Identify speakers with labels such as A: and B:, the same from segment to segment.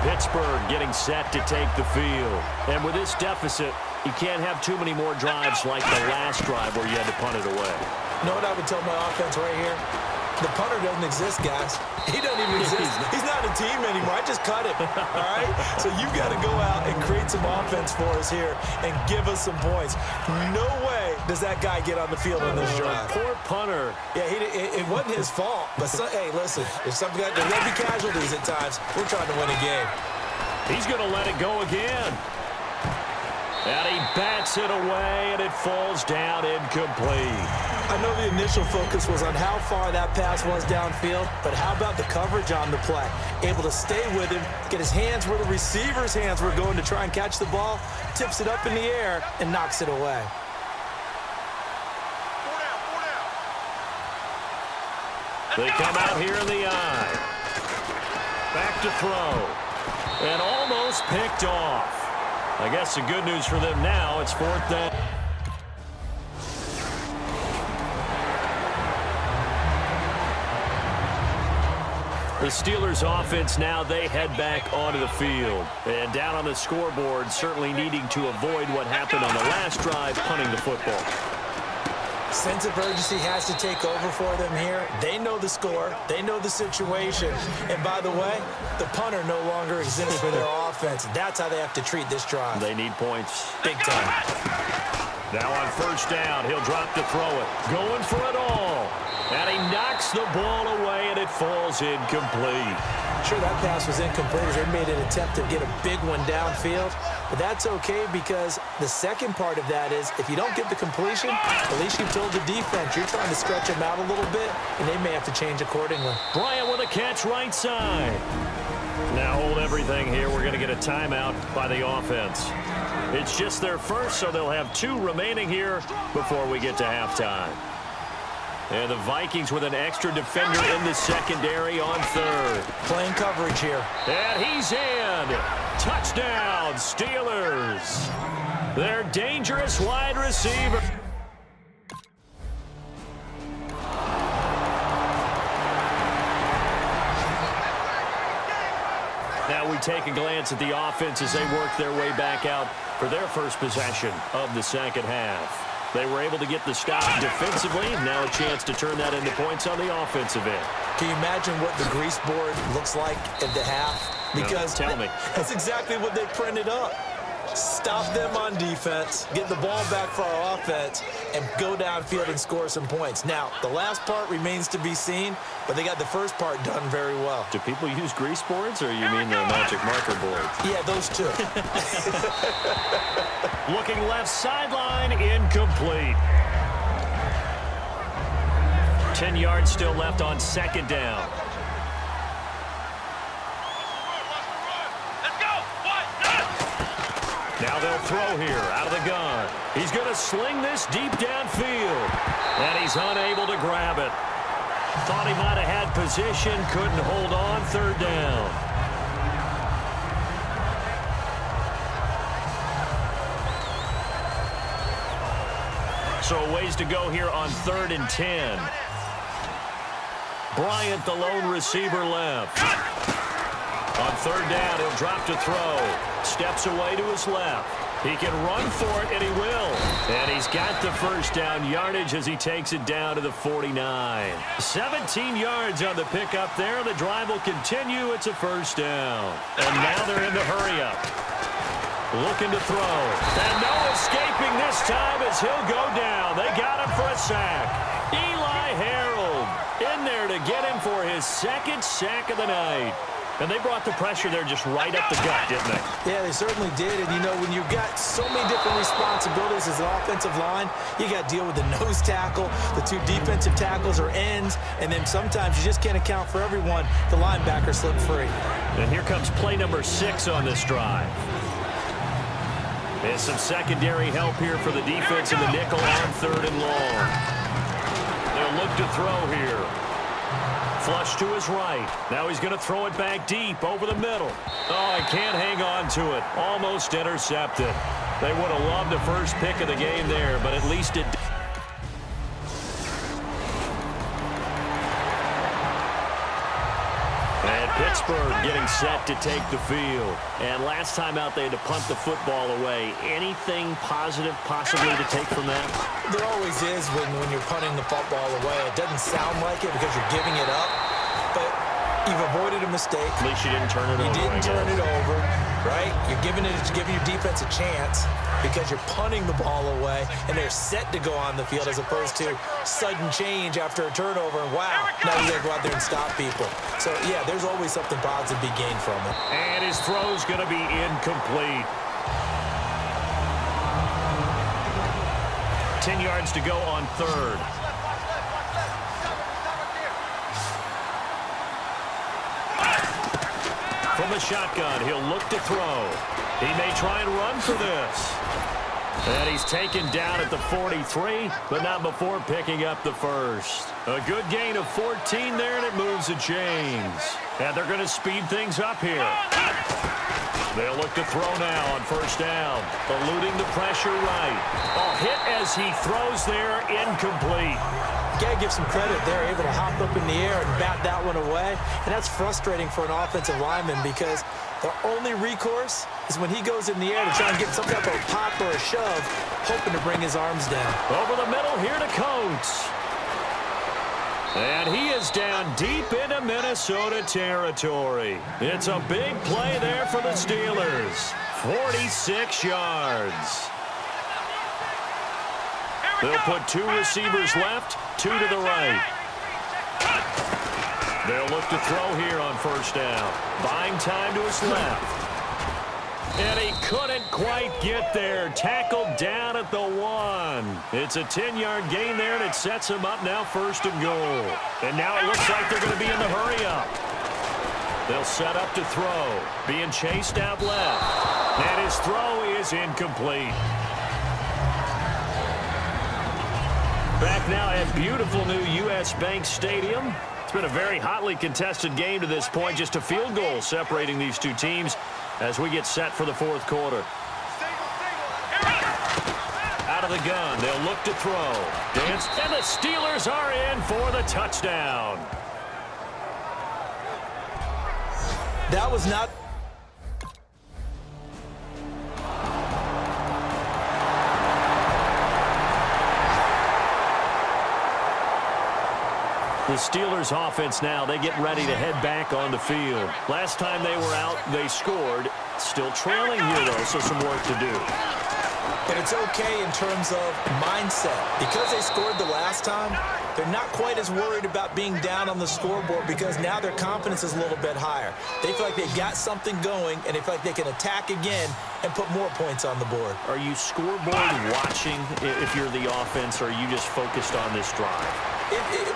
A: Pittsburgh getting set to take the field. And with this deficit, you can't have too many more drives like the last drive where you had to punt it away.
B: You know what I would tell my offense right here? The punter doesn't exist, guys. He doesn't even exist. He's not a team anymore. I just cut him, all right? So you've got to go out and create some offense for us here and give us some points. No way does that guy get on the field on this drive.
A: Poor punter.
B: Yeah, it wasn't his fault. But, hey, listen, if something got there will be casualties at times. We're trying to win a game.
A: He's going to let it go again. And he bats it away, and it falls down incomplete.
B: I know the initial focus was on how far that pass was downfield, but how about the coverage on the play? Able to stay with him, get his hands where the receiver's hands were going to try and catch the ball, tips it up in the air, and knocks it away.
A: They come out here in the eye. Back to throw. And almost picked off. I guess the good news for them now, it's 4th down. The Steelers offense now, they head back onto the field. And down on the scoreboard, certainly needing to avoid what happened on the last drive, punting the football.
B: Sense of urgency has to take over for them here. They know the score. They know the situation. And by the way, the punter no longer exists for their offense. That's how they have to treat this drive.
A: They need points.
B: Big time.
A: Now on 1st down, he'll drop to throw it. Going for it all. And he knocks the ball away, and it falls incomplete.
B: Sure, that pass was incomplete as they made an attempt to get a big one downfield. But that's okay because the second part of that is if you don't get the completion, at least you've told the defense you're trying to stretch them out a little bit, and they may have to change accordingly.
A: Bryant with a catch right side. Now hold everything here. We're going to get a timeout by the offense. It's just their first, so they'll have 2 remaining here before we get to halftime. And the Vikings with an extra defender in the secondary on 3rd.
B: Playing coverage here.
A: And he's in. Touchdown, Steelers. Their dangerous wide receiver. Now we take a glance at the offense as they work their way back out for their first possession of the second half. They were able to get the stop defensively, and now a chance to turn that into points on the offensive end.
B: Can you imagine what the grease board looks like at the half? Because
A: no, tell me.
B: That's exactly what they printed up. Stop them on defense, get the ball back for our offense, and go downfield and score some points. Now, the last part remains to be seen, but they got the first part done very well.
A: Do people use grease boards, or you mean the magic marker boards?
B: Yeah, those two.
A: Looking left sideline, incomplete. 10 yards still left on 2nd down. Now they'll throw here out of the gun. He's going to sling this deep downfield. And he's unable to grab it. Thought he might have had position, couldn't hold on. 3rd down. So a ways to go here on 3rd and 10. Bryant, the lone receiver left. On 3rd down, he'll drop to throw. Steps away to his left. He can run for it, and he will. And he's got the first down yardage as he takes it down to the 49. 17 yards on the pickup there. The drive will continue. It's a 1st down. And now they're in the hurry-up. Looking to throw. And no escaping this time as he'll go down. They got him for a sack. Eli Harold in there to get him for his 2nd sack of the night. And they brought the pressure there just right up the gut, didn't they?
B: Yeah, they certainly did. And, you know, when you've got so many different responsibilities as an offensive line, you got to deal with the nose tackle, the 2 defensive tackles or ends, and then sometimes you just can't account for everyone. The linebacker slipped free.
A: And here comes play number 6 on this drive. And some secondary help here for the defense in the nickel on 3rd and long. They'll look to throw here. Flush to his right. Now he's going to throw it back deep over the middle. Oh, he can't hang on to it. Almost intercepted. They would have loved the first pick of the game there, but at least it did. And Pittsburgh getting set to take the field. And last time out, they had to punt the football away. Anything positive possibly to take from that?
B: There always is when you're punting the football away. It doesn't sound like it because you're giving it up, but you've avoided a mistake.
A: At least you didn't turn it over.
B: You didn't turn it over, right? You're giving your defense a chance because you're punting the ball away, and they're set to go on the field as opposed to sudden change after a turnover, and wow, now you got to go out there and stop people. So, yeah, there's always something positive to be gained from it.
A: And his throw's going to be incomplete. 10 yards to go on third. From the shotgun, he'll look to throw. He may try and run for this. And he's taken down at the 43, but not before picking up the first. A good gain of 14 there, and it moves the chains. And they're going to speed things up here. They'll look to throw now on first down. Eluding the pressure right. A hit as he throws there, incomplete.
B: You got to give some credit. They're able to hop up in the air and bat that one away. And that's frustrating for an offensive lineman because their only recourse is when he goes in the air to try and get some type of pop or a shove, hoping to bring his arms down.
A: Over the middle here to Coates. And he is down deep into Minnesota territory. It's a big play there for the Steelers. 46 yards. They'll put two receivers left, two to the right. They'll look to throw here on first down. Buying time to his left. And he couldn't quite get there. Tackled down at the 1. It's a 10-yard gain there, and it sets him up now first and goal. And now it looks like they're going to be in the hurry-up. They'll set up to throw. Being chased out left. And his throw is incomplete. Back now at beautiful new U.S. Bank Stadium. It's been a very hotly contested game to this point. Just a field goal separating these two teams as we get set for the fourth quarter. Out of the gun, they'll look to throw. Dance, and the Steelers are in for the touchdown.
B: That was not...
A: The Steelers offense now, they get ready to head back on the field. Last time they were out, they scored. Still trailing here, though, so some work to do.
B: But it's okay in terms of mindset. Because they scored the last time, they're not quite as worried about being down on the scoreboard because now their confidence is a little bit higher. They feel like they've got something going, and they feel like they can attack again and put more points on the board.
A: Are you scoreboard watching if you're the offense, or are you just focused on this drive?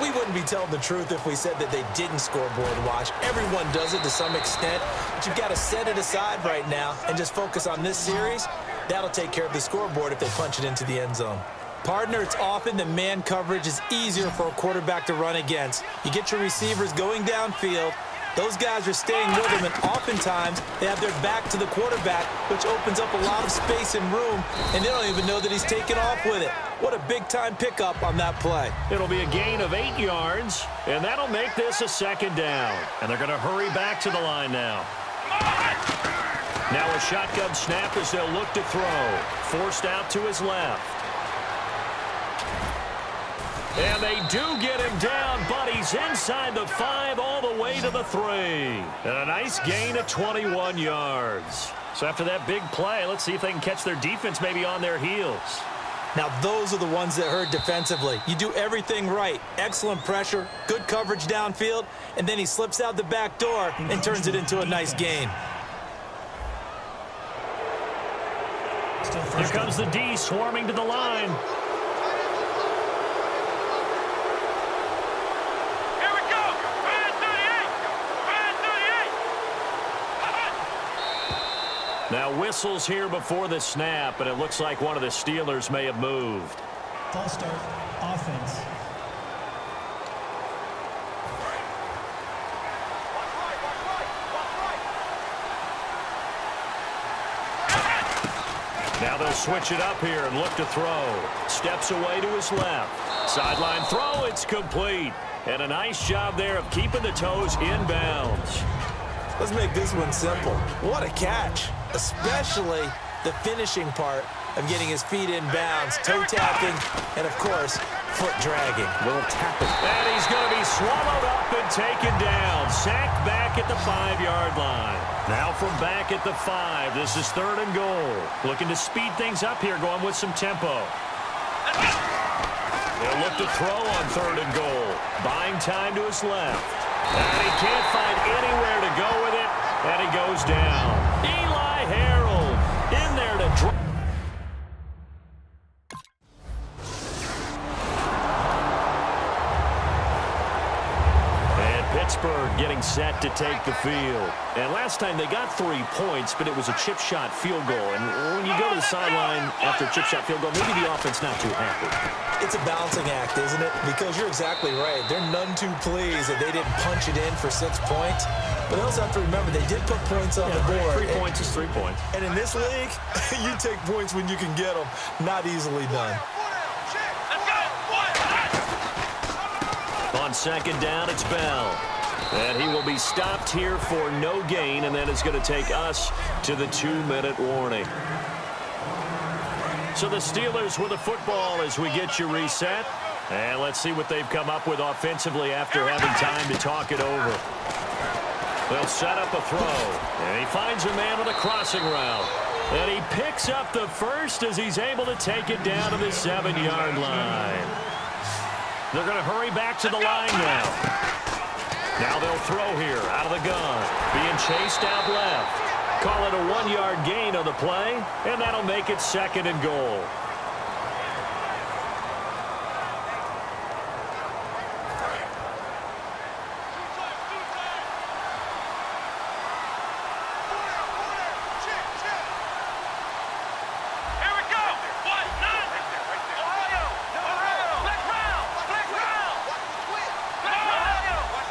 B: We wouldn't be telling the truth if we said that they didn't scoreboard watch. Everyone does it to some extent, but you've got to set it aside right now and just focus on this series. That'll take care of the scoreboard if they punch it into the end zone. Partner, it's often that man coverage is easier for a quarterback to run against. You get your receivers going downfield. Those guys are staying with him, and oftentimes they have their back to the quarterback, which opens up a lot of space and room, and they don't even know that he's taken off with it. What a big-time pickup on that play.
A: It'll be a gain of 8 yards, and that'll make this a second down. And they're going to hurry back to the line now. Now a shotgun snap as they'll look to throw. Forced out to his left. And they do get him down, but he's inside the 5 all the way to the 3. And a nice gain of 21 yards. So after that big play, let's see if they can catch their defense maybe on their heels.
B: Now, those are the ones that hurt defensively. You do everything right. Excellent pressure, good coverage downfield, and then he slips out the back door and turns it into a nice gain.
A: Here comes the D swarming to the line. Now whistles here before the snap, and it looks like one of the Steelers may have moved.
C: False start, offense.
A: Now they'll switch it up here and look to throw. Steps away to his left. Sideline throw, it's complete. And a nice job there of keeping the toes inbounds.
B: Let's make this one simple. What a catch, especially the finishing part of getting his feet in bounds, toe tapping, and of course, foot dragging.
A: Little tapping. And he's going to be swallowed up and taken down. Sacked back at the 5-yard line. Now from back at the 5, this is 3rd and goal. Looking to speed things up here, going with some tempo. They'll look to throw on 3rd and goal. Buying time to his left. And he can't find anywhere to go with it, and he goes down. Eli Harold in there to drop. Pittsburgh getting set to take the field. And last time they got 3 points, but it was a chip shot field goal. And when you go to the sideline after a chip shot field goal, maybe the offense not too happy.
B: It's a balancing act, isn't it? Because you're exactly right. They're none too pleased that they didn't punch it in for 6 points. But they also have to remember they did put points on the board.
A: 3 points is 3 points.
B: And in this league, you take points when you can get them. Not easily done.
A: On 2nd down, it's Bell. And he will be stopped here for no gain, and that is going to take us to the 2-minute warning. So the Steelers with the football as we get you reset. And let's see what they've come up with offensively after having time to talk it over. They'll set up a throw. And he finds a man with a crossing route. And he picks up the first as he's able to take it down to the 7-yard line. They're going to hurry back to the line now. Now they'll throw here out of the gun. Being chased out left. Call it a 1-yard gain on the play, and that'll make it 2nd and goal.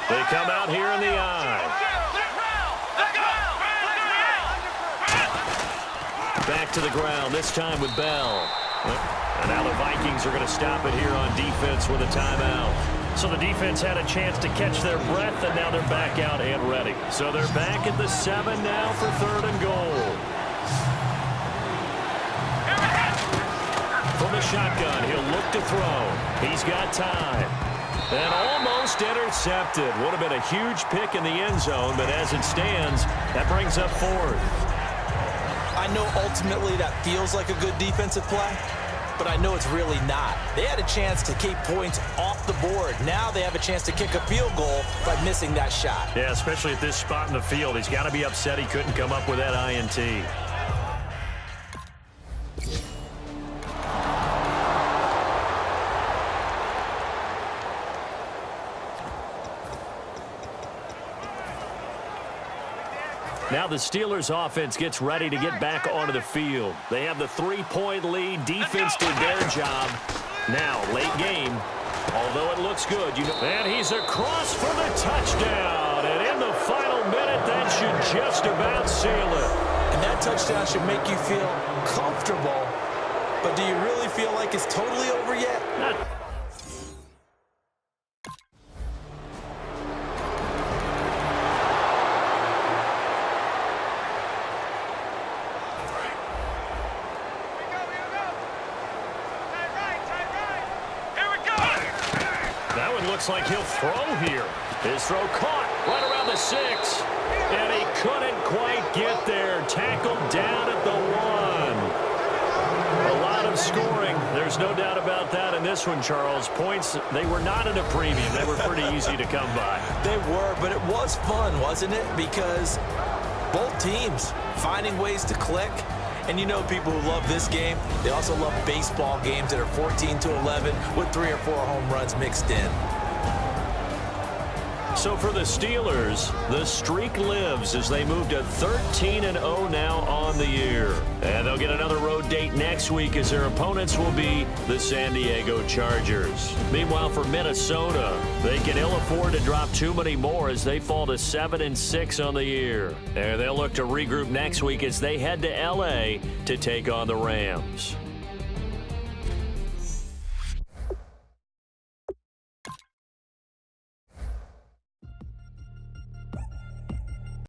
A: They come out here in the eye. Back to the ground, this time with Bell. And now the Vikings are going to stop it here on defense with a timeout. So the defense had a chance to catch their breath, and now they're back out and ready. So they're back at the 7 now for 3rd and goal. From the shotgun, he'll look to throw. He's got time. And almost intercepted. Would have been a huge pick in the end zone, but as it stands, that brings up 4th.
B: I know ultimately that feels like a good defensive play, but I know it's really not. They had a chance to keep points off the board. Now they have a chance to kick a field goal by missing that shot.
A: Yeah, especially at this spot in the field. He's got to be upset he couldn't come up with that INT. Now the Steelers offense gets ready to get back onto the field. They have the 3-point lead. Defense did their job. Now, late game, although it looks good. And he's across for the touchdown. And in the final minute, that should just about seal it.
B: And that touchdown should make you feel comfortable. But do you really feel like it's totally over yet?
A: Not. Looks like he'll throw here. His throw caught right around the 6. And he couldn't quite get there. Tackled down at the 1. A lot of scoring. There's no doubt about that in this one, Charles. Points, they were not at a premium. They were pretty easy to come by.
B: They were, but it was fun, wasn't it? Because both teams finding ways to click. And you know people who love this game, they also love baseball games that are 14-11 with 3 or 4 home runs mixed in.
A: So for the Steelers, the streak lives as they move to 13-0 now on the year. And they'll get another road date next week as their opponents will be the San Diego Chargers. Meanwhile, for Minnesota, they can ill afford to drop too many more as they fall to 7-6 on the year. And they'll look to regroup next week as they head to L.A. to take on the Rams.